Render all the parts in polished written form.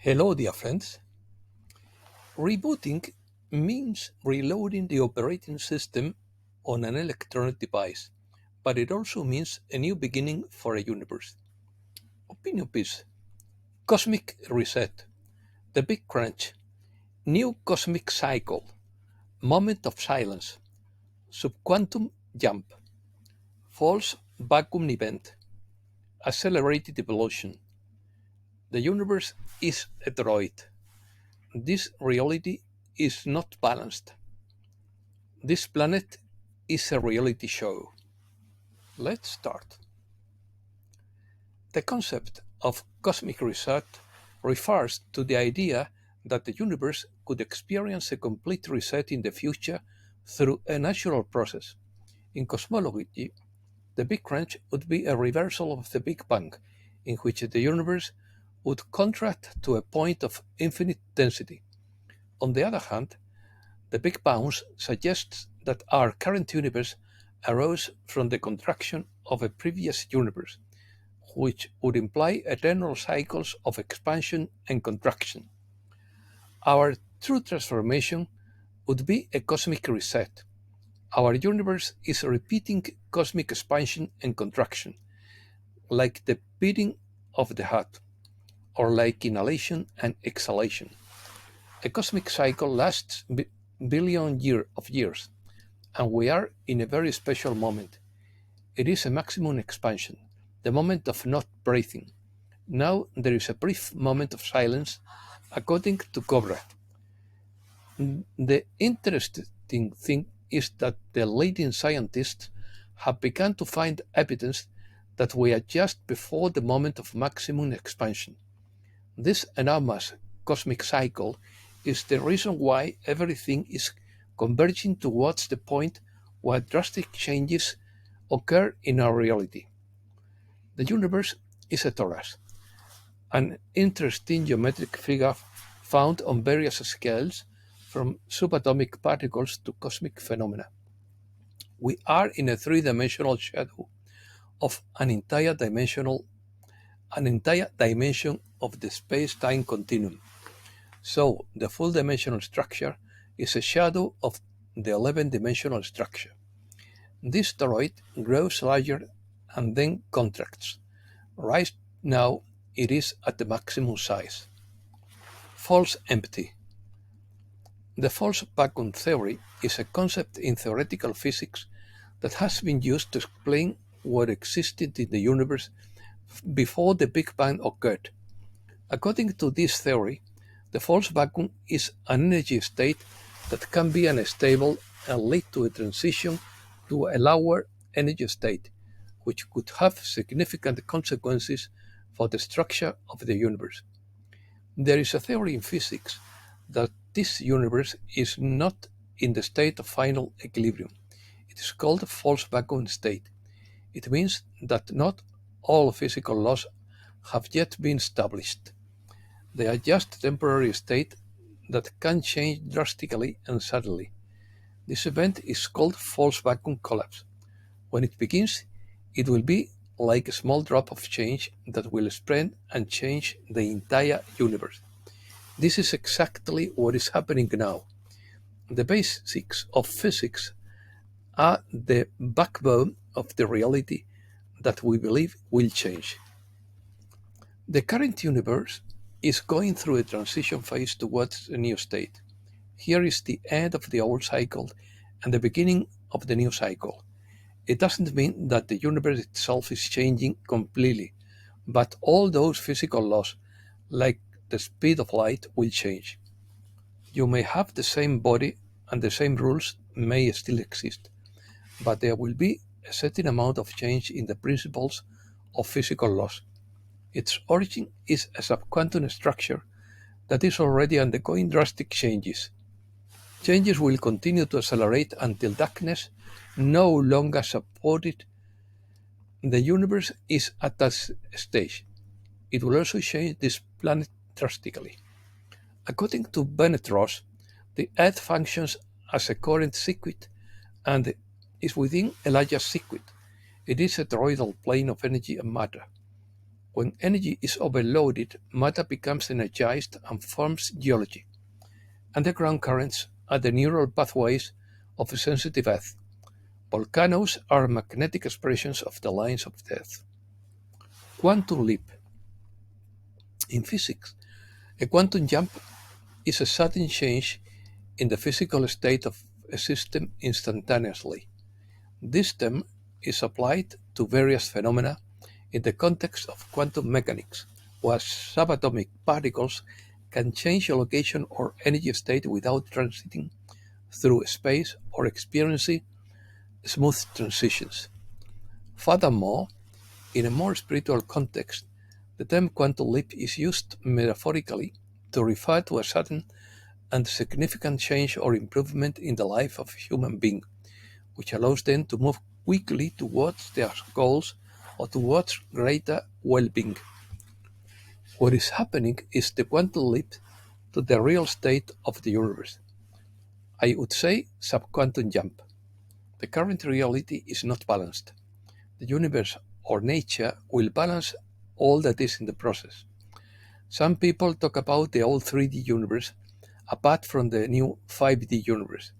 Hello, dear friends. Rebooting means reloading the operating system on an electronic device, but it also means a new beginning for a universe. Opinion piece: Cosmic Reset, The Big Crunch, New Cosmic Cycle, Moment of Silence, Subquantum Jump, False Vacuum Event, Accelerated Evolution. The universe is a toroid. This reality is not balanced. This planet is a reality show. Let's start. The concept of cosmic reset refers to the idea that the universe could experience a complete reset in the future through a natural process. In cosmology, the Big Crunch would be a reversal of the Big Bang, in which the universe would contract to a point of infinite density. On the other hand, the Big Bounce suggests that our current universe arose from the contraction of a previous universe, which would imply eternal cycles of expansion and contraction. Our true transformation would be a cosmic reset. Our universe is repeating cosmic expansion and contraction, like the beating of the heart, or like inhalation and exhalation. A cosmic cycle lasts of years, and we are in a very special moment. It is a maximum expansion, the moment of not breathing. Now there is a brief moment of silence, according to Cobra. The interesting thing is that the leading scientists have begun to find evidence that we are just before the moment of maximum expansion. This enormous cosmic cycle is the reason why everything is converging towards the point where drastic changes occur in our reality. The universe is a torus, an interesting geometric figure found on various scales from subatomic particles to cosmic phenomena. We are in a three-dimensional shadow of an entire dimension of the space-time continuum. So the full dimensional structure is a shadow of the 11-dimensional structure. This toroid grows larger and then contracts. Right now it is at the maximum size. False empty. The false vacuum theory is a concept in theoretical physics that has been used to explain what existed in the universe before the Big Bang occurred. According to this theory, the false vacuum is an energy state that can be unstable and lead to a transition to a lower energy state, which could have significant consequences for the structure of the universe. There is a theory in physics that this universe is not in the state of final equilibrium. It is called a false vacuum state. It means that not all physical laws have yet been established. They are just temporary states that can change drastically and suddenly. This event is called false vacuum collapse. When it begins, it will be like a small drop of change that will spread and change the entire universe. This is exactly what is happening now. The basics of physics are the backbone of the reality that we believe will change. The current universe is going through a transition phase towards a new state. Here is the end of the old cycle and the beginning of the new cycle. It doesn't mean that the universe itself is changing completely, but all those physical laws, like the speed of light, will change. You may have the same body and the same rules may still exist, but there will be a certain amount of change in the principles of physical laws. Its origin is a subquantum structure that is already undergoing drastic changes. Changes will continue to accelerate until darkness no longer supported. The universe is at that stage. It will also change this planet drastically. According to Bennett Ross, the Earth functions as a coherent circuit and is within a larger circuit. It is a toroidal plane of energy and matter. When energy is overloaded, matter becomes energized and forms geology. Underground currents are the neural pathways of a sensitive Earth. Volcanoes are magnetic expressions of the lines of the Earth. Quantum leap. In physics, a quantum jump is a sudden change in the physical state of a system instantaneously. This term is applied to various phenomena in the context of quantum mechanics, where subatomic particles can change a location or energy state without transiting through space or experiencing smooth transitions. Furthermore, in a more spiritual context, the term quantum leap is used metaphorically to refer to a sudden and significant change or improvement in the life of a human being, which allows them to move quickly towards their goals or towards greater well-being. What is happening is the quantum leap to the real state of the universe. I would say subquantum jump. The current reality is not balanced. The universe or nature will balance all that is in the process. Some people talk about the old 3D universe apart from the new 5D universe.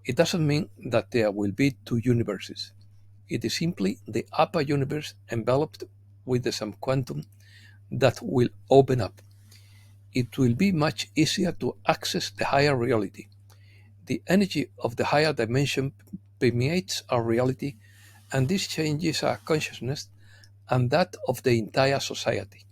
It doesn't mean that there will be two universes. It is simply the upper universe enveloped with the subquantum that will open up. It will be much easier to access the higher reality. The energy of the higher dimension permeates our reality, and this changes our consciousness and that of the entire society.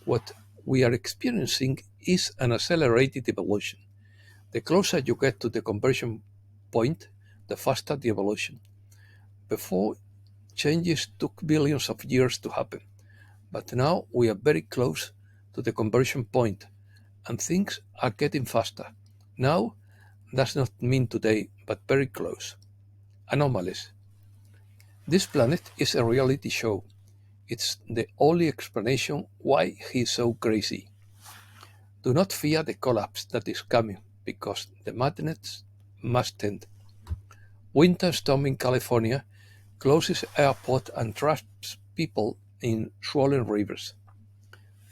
What we are experiencing is an accelerated evolution. The closer you get to the conversion point, the faster the evolution. Before, changes took billions of years to happen, but now we are very close to the conversion point, and things are getting faster. Now does not mean today, but very close. Anomalies. This planet is a reality show. It's the only explanation why he is so crazy. Do not fear the collapse that is coming, because the madness must end. Winter storm in California closes airport and traps people in swollen rivers.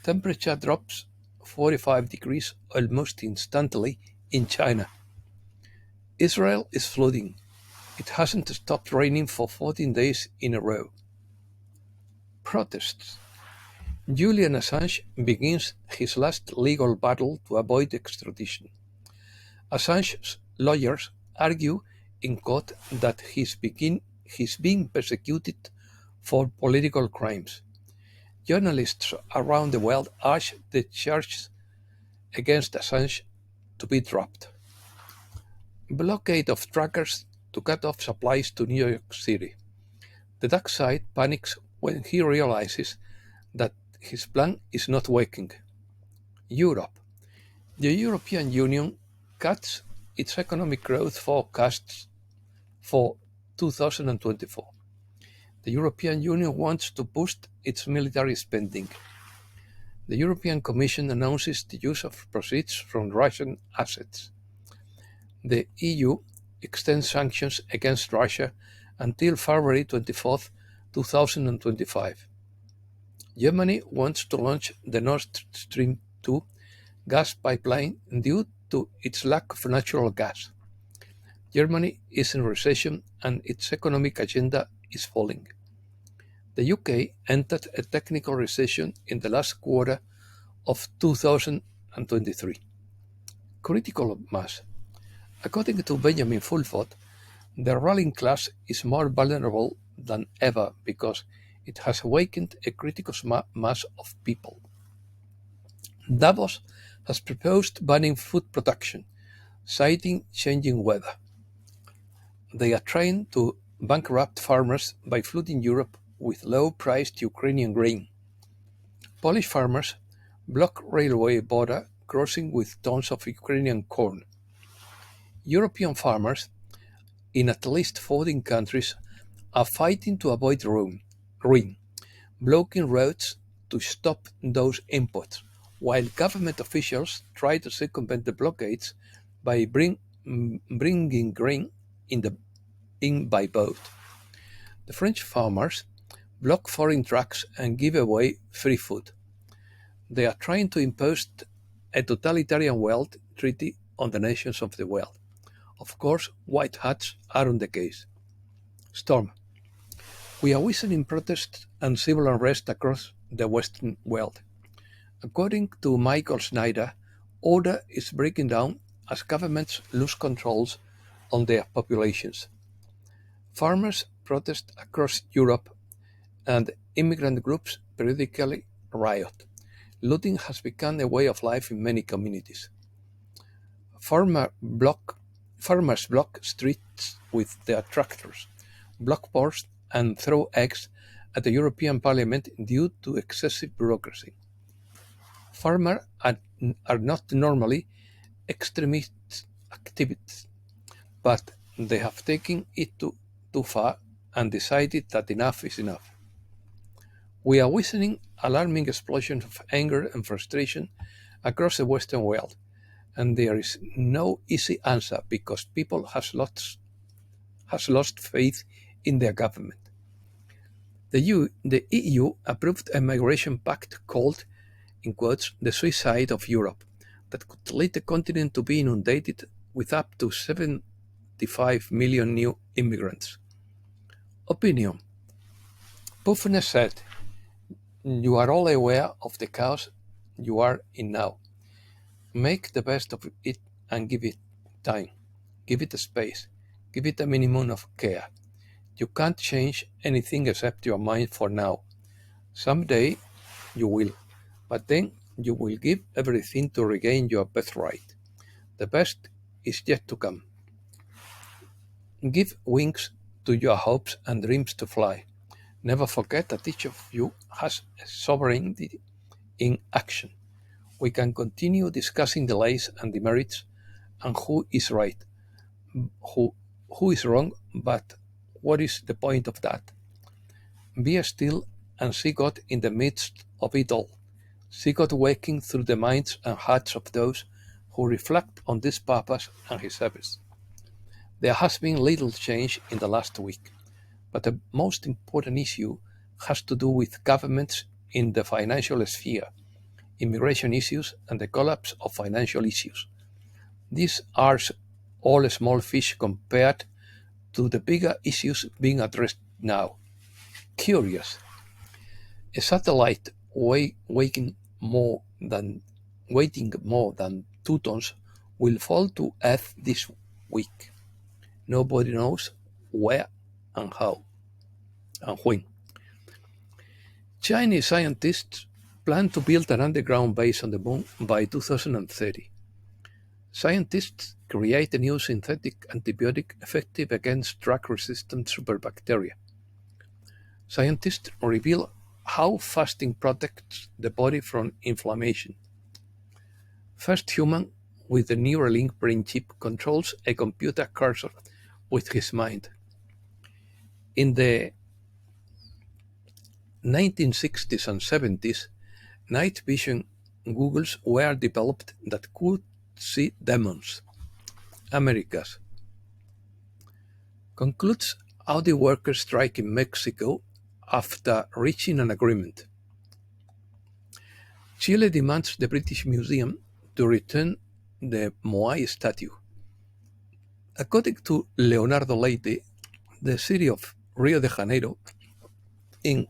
Temperature drops 45 degrees almost instantly in China. Israel is flooding. It hasn't stopped raining for 14 days in a row. Protests. Julian Assange begins his last legal battle to avoid extradition. Assange's lawyers argue in court that he's being persecuted for political crimes. Journalists around the world urge the charges against Assange to be dropped. Blockade of truckers to cut off supplies to New York City. The dark side panics when he realizes that his plan is not working. Europe. The European Union cuts its economic growth forecasts for 2024. The European Union wants to boost its military spending. The European Commission announces the use of proceeds from Russian assets. The EU extends sanctions against Russia until February 24, 2025. Germany wants to launch the Nord Stream 2 gas pipeline due to its lack of natural gas. Germany is in recession and its economic agenda is falling. The UK entered a technical recession in the last quarter of 2023. Critical mass. According to Benjamin Fulford, the ruling class is more vulnerable than ever because it has awakened a critical mass of people. Davos has proposed banning food production, citing changing weather. They are trying to bankrupt farmers by flooding Europe with low-priced Ukrainian grain. Polish farmers block railway border crossing with tons of Ukrainian corn. European farmers in at least 14 countries are fighting to avoid ruin, blocking roads to stop those imports, while government officials try to circumvent the blockades by bringing grain in by boat. The French farmers block foreign trucks, and give away free food. They are trying to impose a totalitarian world treaty on the nations of the world. Of course, white hats aren't the case. Storm. We are witnessing protests and civil unrest across the Western world. According to Michael Snyder, order is breaking down as governments lose controls on their populations. Farmers protest across Europe and immigrant groups periodically riot. Looting has become a way of life in many communities. Farmers block streets with their tractors, block ports, and throw eggs at the European Parliament due to excessive bureaucracy. Farmers are not normally extremist activists, but they have taken it too far and decided that enough is enough. We are witnessing alarming explosions of anger and frustration across the Western world, and there is no easy answer because people has lost faith in their government. The EU approved a migration pact called, in quotes, the suicide of Europe, that could lead the continent to be inundated with up to 75 million new immigrants. Opinion. Puffner said, "You are all aware of the chaos you are in now. Make the best of it and give it time. Give it a space. Give it a minimum of care. You can't change anything except your mind for now. Someday you will, but then you will give everything to regain your birthright. The best is yet to come. Give wings to your hopes and dreams to fly. Never forget that each of you has a sovereignty in action. We can continue discussing delays and demerits and who is right, who is wrong, but what is the point of that? Be still and see God in the midst of it all. See God working through the minds and hearts of those who reflect on this purpose and His service. There has been little change in the last week, but the most important issue has to do with governments in the financial sphere, immigration issues, and the collapse of financial issues. These are all small fish compared to the bigger issues being addressed now. Curious. A satellite weighing more than 2 tons will fall to Earth this week. Nobody knows where and how and when. Chinese scientists plan to build an underground base on the moon by 2030. Scientists create a new synthetic antibiotic effective against drug-resistant superbacteria. Scientists reveal how fasting protects the body from inflammation. First human with the Neuralink brain chip controls a computer cursor with his mind. In the 1960s and 70s, night vision goggles were developed that could see demons. Americas. Concludes Audi workers' strike in Mexico after reaching an agreement. Chile demands the British Museum to return the Moai statue. According to Leonardo Leite, the city of Rio de Janeiro, in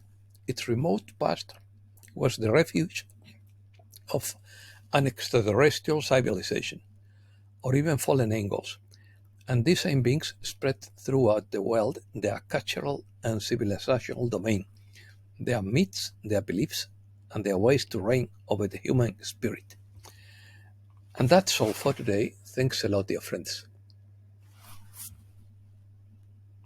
its remote past, was the refuge of an extraterrestrial civilization, or even fallen angels, and these same beings spread throughout the world their cultural and civilizational domain, their myths, their beliefs, and their ways to reign over the human spirit. And that's all for today. Thanks a lot, dear friends.